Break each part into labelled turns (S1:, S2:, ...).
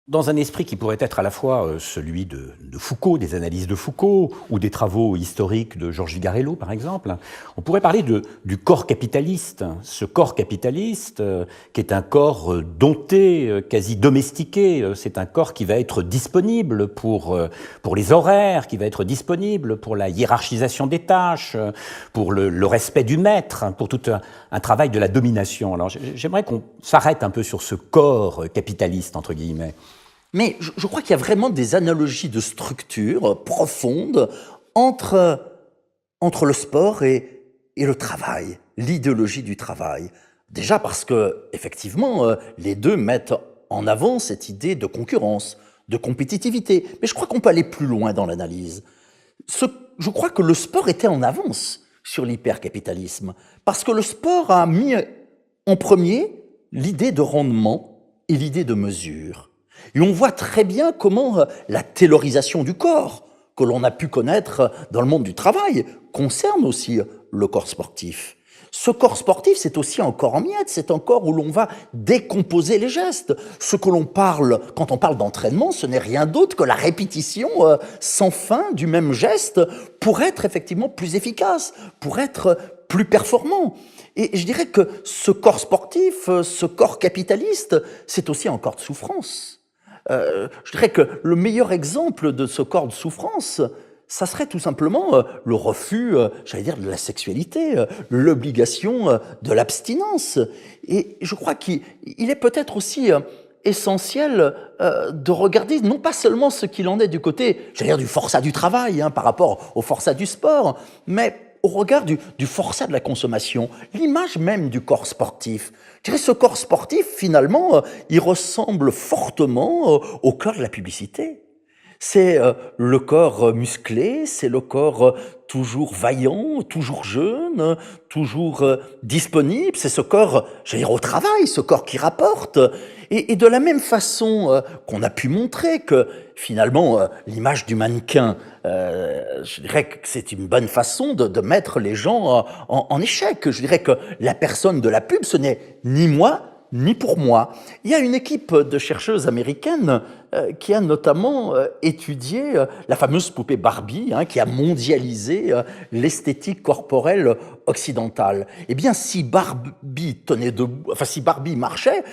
S1: Dans un esprit qui pourrait être à la fois celui de Foucault, des analyses de Foucault, ou des travaux historiques de Georges Vigarello, par exemple, on pourrait parler du corps capitaliste. Ce corps capitaliste, qui est un corps dompté, quasi domestiqué, c'est un corps qui va être disponible pour les horaires, qui va être disponible pour la hiérarchisation des tâches, pour le respect du maître, pour tout un travail de la domination. Alors j'aimerais qu'on s'arrête un peu sur ce corps capitaliste, entre guillemets.
S2: Mais je crois qu'il y a vraiment des analogies de structure profondes entre le sport et le travail, l'idéologie du travail. Déjà parce que, effectivement, les deux mettent en avant cette idée de concurrence, de compétitivité. Mais je crois qu'on peut aller plus loin dans l'analyse. Je crois que le sport était en avance sur l'hypercapitalisme, parce que le sport a mis en premier l'idée de rendement et l'idée de mesure. Et on voit très bien comment la taylorisation du corps, que l'on a pu connaître dans le monde du travail, concerne aussi le corps sportif. Ce corps sportif, c'est aussi un corps en miettes, c'est un corps où l'on va décomposer les gestes. Ce que l'on parle, quand on parle d'entraînement, ce n'est rien d'autre que la répétition sans fin du même geste pour être effectivement plus efficace, pour être plus performant. Et je dirais que ce corps sportif, ce corps capitaliste, c'est aussi un corps de souffrance. Je dirais que le meilleur exemple de ce corps de souffrance, ça serait tout simplement le refus, j'allais dire, de la sexualité, l'obligation de l'abstinence. Et je crois qu'il est peut-être aussi essentiel de regarder non pas seulement ce qu'il en est du côté, j'allais dire, du forçat du travail par rapport au forçat du sport, mais au regard du forçat de la consommation, l'image même du corps sportif. Je dirais, ce corps sportif, finalement, il ressemble fortement au corps de la publicité. C'est le corps musclé, c'est le corps toujours vaillant, toujours jeune, toujours disponible. C'est ce corps, j'allais dire, au travail, ce corps qui rapporte. Et de la même façon qu'on a pu montrer que finalement l'image du mannequin, je dirais que c'est une bonne façon de mettre les gens en échec. Je dirais que la personne de la pub, ce n'est ni moi, ni pour moi. Il y a une équipe de chercheuses américaines qui a notamment étudié la fameuse poupée Barbie, qui a mondialisé l'esthétique corporelle occidentale. Eh bien, si Barbie tenait debout, enfin si Barbie marchait,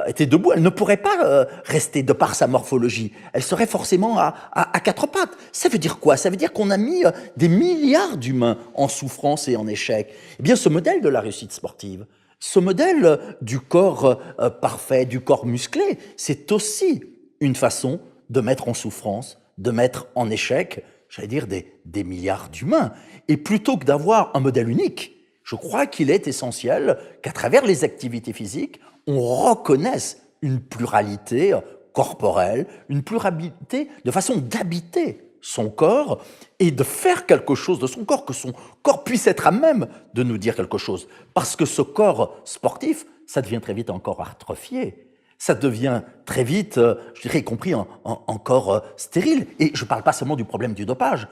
S2: était debout, elle ne pourrait pas rester de par sa morphologie. Elle serait forcément à quatre pattes. Ça veut dire quoi? Ça veut dire qu'on a mis des milliards d'humains en souffrance et en échec. Eh bien, ce modèle de la réussite sportive, ce modèle du corps parfait, du corps musclé, c'est aussi une façon de mettre en souffrance, de mettre en échec, j'allais dire, des milliards d'humains. Et plutôt que d'avoir un modèle unique, je crois qu'il est essentiel qu'à travers les activités physiques, on reconnaisse une pluralité corporelle, une pluralité de façon d'habiter son corps et de faire quelque chose de son corps, que son corps puisse être à même de nous dire quelque chose. Parce que ce corps sportif, ça devient très vite un corps atrophié. Ça devient très vite, je dirais, y compris un corps stérile. Et je ne parle pas seulement du problème du dopage.